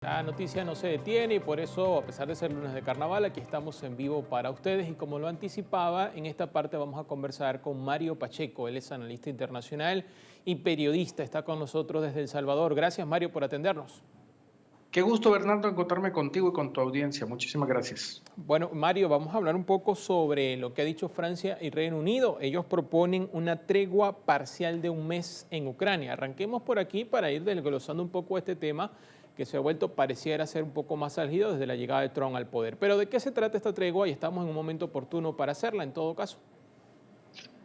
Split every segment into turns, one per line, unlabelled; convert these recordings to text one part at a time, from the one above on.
La noticia no se detiene y por eso, a pesar de ser lunes de carnaval, aquí estamos en vivo para ustedes y como lo anticipaba, en esta parte vamos a conversar con Mario Pacheco. Él es analista internacional y periodista, está con nosotros desde El Salvador. Gracias, Mario, por atendernos.
Qué gusto, Bernardo, encontrarme contigo y con tu audiencia. Muchísimas gracias.
Bueno, Mario, vamos a hablar un poco sobre lo que ha dicho Francia y Reino Unido. Ellos proponen una tregua parcial de un mes en Ucrania. Arranquemos por aquí para ir desglosando un poco este tema que se ha vuelto, pareciera ser un poco más álgido desde la llegada de Trump al poder. Pero ¿de qué se trata esta tregua? Y estamos en un momento oportuno para hacerla, en todo caso.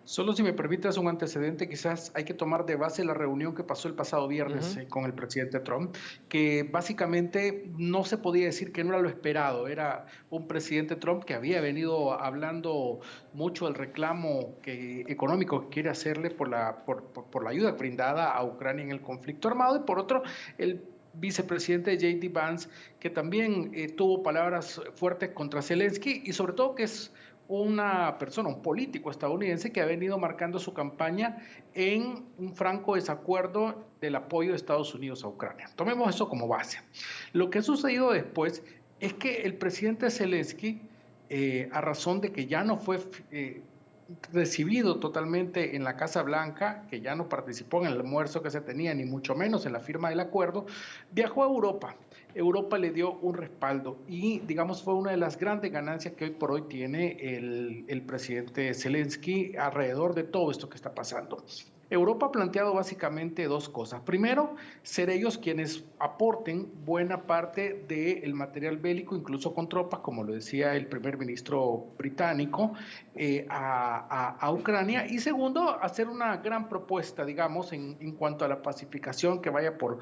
Solo si me permites un antecedente, quizás hay que tomar de base la reunión que pasó el pasado viernes
Ujú.
con el presidente Trump, que básicamente no se podía decir que no era lo esperado. Era un presidente Trump que había venido hablando mucho del reclamo económico que quiere hacerle por la ayuda brindada a Ucrania en el conflicto armado, y por otro, el vicepresidente J.D. Vance, que también tuvo palabras fuertes contra Zelensky y sobre todo que es una persona, un político estadounidense que ha venido marcando su campaña en un franco desacuerdo del apoyo de Estados Unidos a Ucrania. Tomemos eso como base. Lo que ha sucedido después es que el presidente Zelensky, a razón de que ya no fue recibido totalmente en la Casa Blanca, que ya no participó en el almuerzo que se tenía, ni mucho menos en la firma del acuerdo, viajó a Europa. Europa le dio un respaldo y, digamos, fue una de las grandes ganancias que hoy por hoy tiene el presidente Zelensky alrededor de todo esto que está pasando. Europa ha planteado básicamente dos cosas. Primero, ser ellos quienes aporten buena parte del material bélico, incluso con tropas, como lo decía el primer ministro británico, a Ucrania. Y segundo, hacer una gran propuesta, digamos, en cuanto a la pacificación que vaya por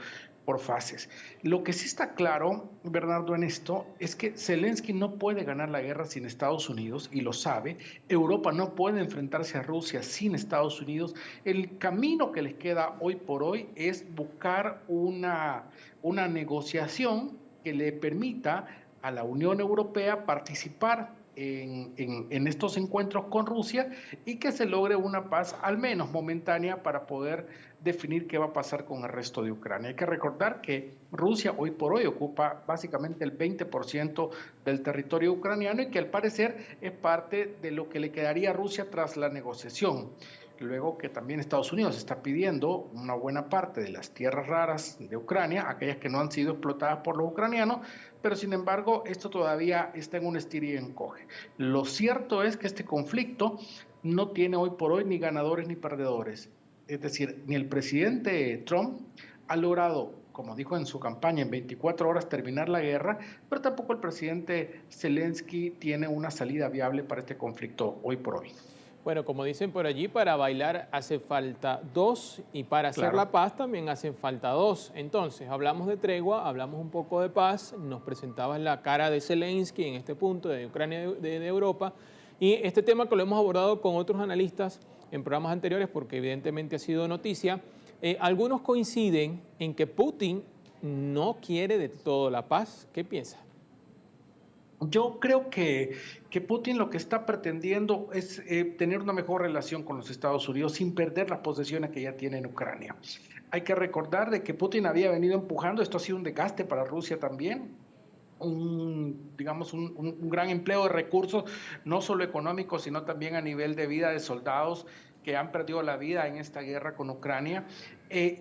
fases. Lo que sí está claro, Bernardo, en esto es que Zelensky no puede ganar la guerra sin Estados Unidos y lo sabe. Europa no puede enfrentarse a Rusia sin Estados Unidos. El camino que les queda hoy por hoy es buscar una negociación que le permita a la Unión Europea participar en estos encuentros con Rusia y que se logre una paz al menos momentánea para poder definir qué va a pasar con el resto de Ucrania. Hay que recordar que Rusia hoy por hoy ocupa básicamente el 20% del territorio ucraniano y que al parecer es parte de lo que le quedaría a Rusia tras la negociación. Luego que también Estados Unidos está pidiendo una buena parte de las tierras raras de Ucrania, aquellas que no han sido explotadas por los ucranianos, pero sin embargo esto todavía está en un estir y encoge. Lo cierto es que este conflicto no tiene hoy por hoy ni ganadores ni perdedores. Es decir, ni el presidente Trump ha logrado, como dijo en su campaña, en 24 horas terminar la guerra, pero tampoco el presidente Zelensky tiene una salida viable para este conflicto hoy por hoy.
Bueno, como dicen por allí, para bailar hace falta dos y para hacer
Claro.
la paz también hacen falta dos. Entonces, hablamos de tregua, hablamos un poco de paz, nos presentabas la cara de Zelensky en este punto de Ucrania, de Europa, y este tema que lo hemos abordado con otros analistas en programas anteriores porque evidentemente ha sido noticia, algunos coinciden en que Putin no quiere de todo la paz. ¿Qué piensas?
Yo creo que Putin lo que está pretendiendo es tener una mejor relación con los Estados Unidos sin perder las posesiones que ya tiene en Ucrania. Hay que recordar de que Putin había venido empujando, esto ha sido un desgaste para Rusia también, digamos, un gran empleo de recursos, no solo económicos, sino también a nivel de vida de soldados que han perdido la vida en esta guerra con Ucrania.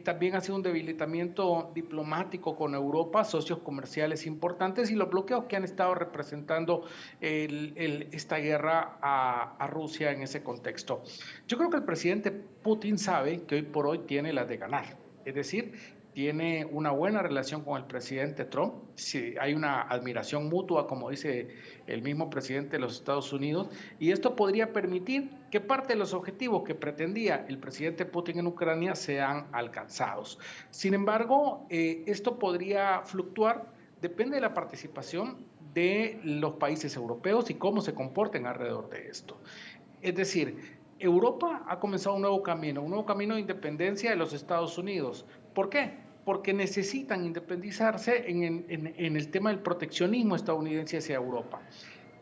También ha sido un debilitamiento diplomático con Europa, socios comerciales importantes y los bloqueos que han estado representando esta guerra a Rusia en ese contexto. Yo creo que el presidente Putin sabe que hoy por hoy tiene las de ganar. Es decir, tiene una buena relación con el presidente Trump, sí, hay una admiración mutua, como dice el mismo presidente de los Estados Unidos, y esto podría permitir que parte de los objetivos que pretendía el presidente Putin en Ucrania sean alcanzados. Sin embargo, esto podría fluctuar, depende de la participación de los países europeos y cómo se comporten alrededor de esto. Es decir, Europa ha comenzado un nuevo camino de independencia de los Estados Unidos. ¿Por qué? Porque necesitan independizarse en el tema del proteccionismo estadounidense hacia Europa.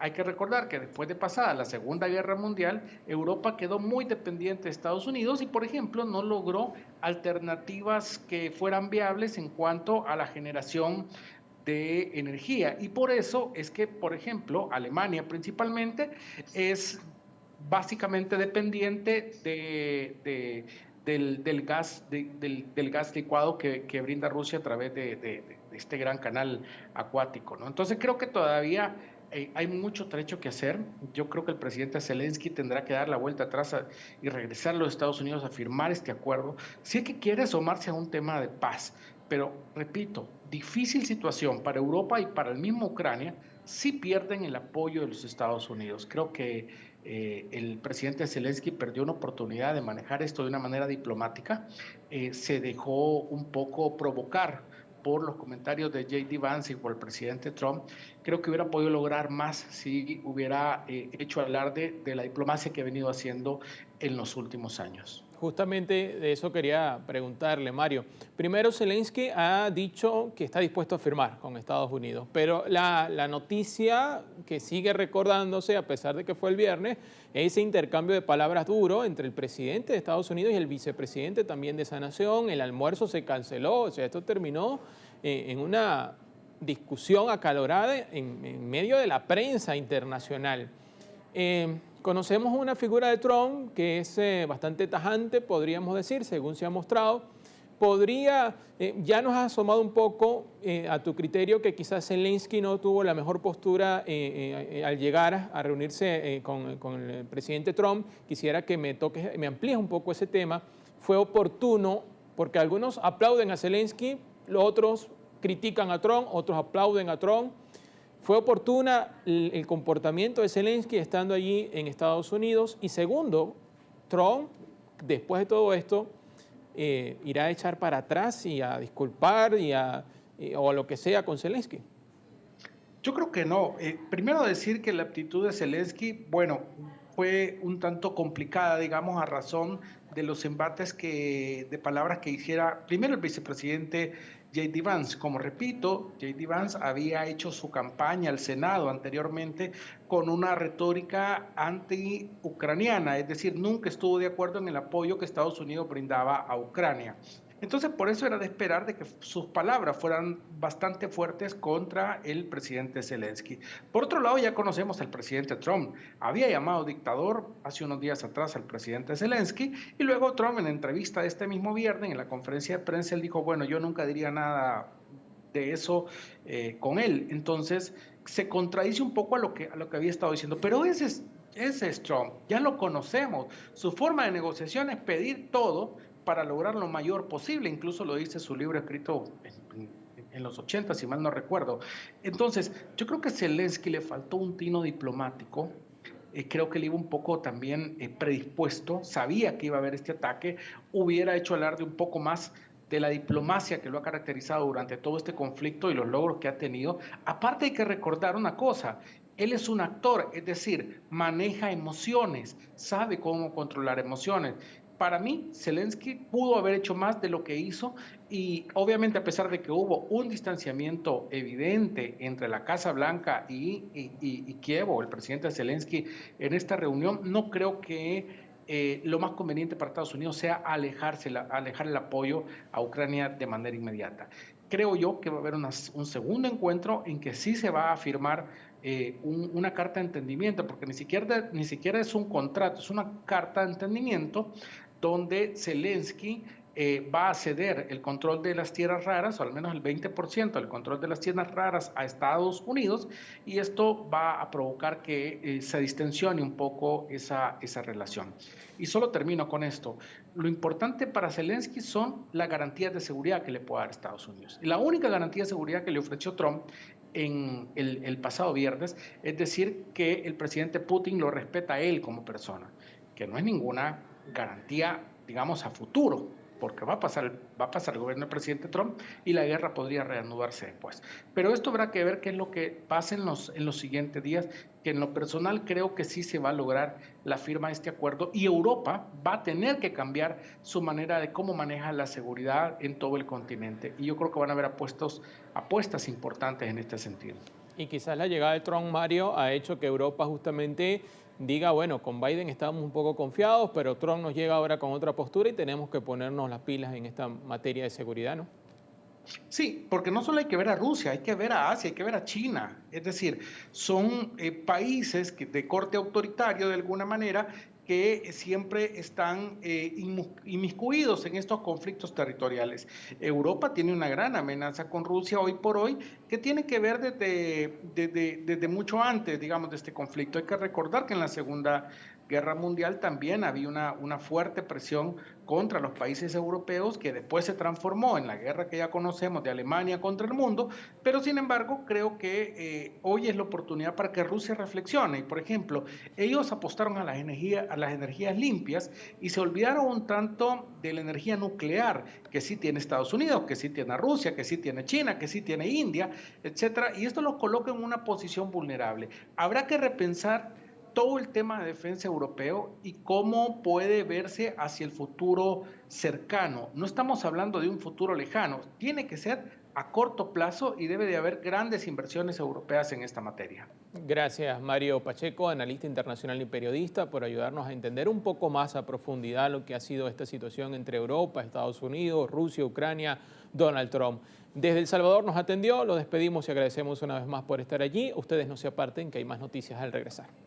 Hay que recordar que después de pasada la Segunda Guerra Mundial, Europa quedó muy dependiente de Estados Unidos y, por ejemplo, no logró alternativas que fueran viables en cuanto a la generación de energía. Y por eso es que, por ejemplo, Alemania principalmente es básicamente dependiente del gas, del gas licuado que brinda Rusia a través de este gran canal acuático, ¿no? Entonces creo que todavía hay mucho trecho que hacer. Yo creo que el presidente Zelensky tendrá que dar la vuelta atrás y regresar a los Estados Unidos a firmar este acuerdo, si es que quiere asomarse a un tema de paz. Pero, repito, difícil situación para Europa y para el mismo Ucrania si pierden el apoyo de los Estados Unidos. Creo que el presidente Zelensky perdió una oportunidad de manejar esto de una manera diplomática. Se dejó un poco provocar por los comentarios de J.D. Vance y por el presidente Trump. Creo que hubiera podido lograr más si hubiera hecho alarde de la diplomacia que ha venido haciendo en los últimos años.
Justamente de eso quería preguntarle, Mario. Primero, Zelensky ha dicho que está dispuesto a firmar con Estados Unidos, pero la noticia que sigue recordándose, a pesar de que fue el viernes, es ese intercambio de palabras duro entre el presidente de Estados Unidos y el vicepresidente también de esa nación. El almuerzo se canceló, o sea, esto terminó en una discusión acalorada en medio de la prensa internacional. Conocemos una figura de Trump que es bastante tajante, podríamos decir, según se ha mostrado. Ya nos ha asomado un poco a tu criterio que quizás Zelensky no tuvo la mejor postura al llegar a reunirse con el presidente Trump. Quisiera que me amplíes un poco ese tema. Fue oportuno porque algunos aplauden a Zelensky, los otros critican a Trump, otros aplauden a Trump. ¿Fue oportuna el comportamiento de Zelensky estando allí en Estados Unidos? Y segundo, Trump, después de todo esto, irá a echar para atrás y a disculpar o a lo que sea con Zelensky.
Yo creo que no. Primero decir que la actitud de Zelensky, bueno, fue un tanto complicada, digamos, a razón de los embates de palabras que hiciera primero el vicepresidente J.D. Vance. Como repito, J.D. Vance había hecho su campaña al Senado anteriormente con una retórica anti-ucraniana, es decir, nunca estuvo de acuerdo en el apoyo que Estados Unidos brindaba a Ucrania. Entonces, por eso era de esperar de que sus palabras fueran bastante fuertes contra el presidente Zelensky. Por otro lado, ya conocemos al presidente Trump. Había llamado dictador hace unos días atrás al presidente Zelensky y luego Trump, en la entrevista de este mismo viernes, en la conferencia de prensa, él dijo, bueno, yo nunca diría nada de eso con él. Entonces, se contradice un poco a lo que había estado diciendo. Pero ese es Trump, ya lo conocemos. Su forma de negociación es pedir todo para lograr lo mayor posible, incluso lo dice su libro escrito en los 80, si mal no recuerdo. Entonces, yo creo que a Zelensky le faltó un tino diplomático. Creo que él iba un poco también predispuesto, sabía que iba a haber este ataque, hubiera hecho alarde un poco más de la diplomacia que lo ha caracterizado durante todo este conflicto y los logros que ha tenido. Aparte hay que recordar una cosa, él es un actor, es decir, maneja emociones, sabe cómo controlar emociones. Para mí, Zelensky pudo haber hecho más de lo que hizo y obviamente a pesar de que hubo un distanciamiento evidente entre la Casa Blanca y Kiev, o el presidente Zelensky, en esta reunión, no creo que lo más conveniente para Estados Unidos sea alejar el apoyo a Ucrania de manera inmediata. Creo yo que va a haber un segundo encuentro en que sí se va a firmar una carta de entendimiento, porque ni siquiera es un contrato, es una carta de entendimiento donde Zelensky va a ceder el control de las tierras raras, o al menos el 20% del control de las tierras raras a Estados Unidos, y esto va a provocar que se distensione un poco esa relación. Y solo termino con esto. Lo importante para Zelensky son las garantías de seguridad que le puede dar Estados Unidos. La única garantía de seguridad que le ofreció Trump en el pasado viernes es decir que el presidente Putin lo respeta a él como persona, que no es ninguna garantía, digamos, a futuro, porque va a pasar el gobierno del presidente Trump y la guerra podría reanudarse después. Pero esto habrá que ver qué es lo que pasa en los siguientes días, que en lo personal creo que sí se va a lograr la firma de este acuerdo y Europa va a tener que cambiar su manera de cómo maneja la seguridad en todo el continente. Y yo creo que van a haber apuestas importantes en este sentido.
Y quizás la llegada de Trump, Mario, ha hecho que Europa justamente diga, bueno, con Biden estábamos un poco confiados, pero Trump nos llega ahora con otra postura y tenemos que ponernos las pilas en esta materia de seguridad, ¿no?
Sí, porque no solo hay que ver a Rusia, hay que ver a Asia, hay que ver a China. Es decir, son países de corte autoritario de alguna manera que siempre están inmiscuidos en estos conflictos territoriales. Europa tiene una gran amenaza con Rusia hoy por hoy que tiene que ver desde mucho antes, digamos, de este conflicto. Hay que recordar que en la Segunda Guerra Mundial también había una fuerte presión contra los países europeos que después se transformó en la guerra que ya conocemos de Alemania contra el mundo, pero sin embargo creo que hoy es la oportunidad para que Rusia reflexione. Y por ejemplo, ellos apostaron a las energías limpias y se olvidaron un tanto de la energía nuclear que sí tiene Estados Unidos, que sí tiene Rusia, que sí tiene China, que sí tiene India, etcétera, y esto los coloca en una posición vulnerable. Habrá que repensar todo el tema de defensa europeo y cómo puede verse hacia el futuro cercano. No estamos hablando de un futuro lejano, tiene que ser a corto plazo y debe de haber grandes inversiones europeas en esta materia.
Gracias, Mario Pacheco, analista internacional y periodista, por ayudarnos a entender un poco más a profundidad lo que ha sido esta situación entre Europa, Estados Unidos, Rusia, Ucrania, Donald Trump. Desde El Salvador nos atendió, lo despedimos y agradecemos una vez más por estar allí. Ustedes no se aparten, que hay más noticias al regresar.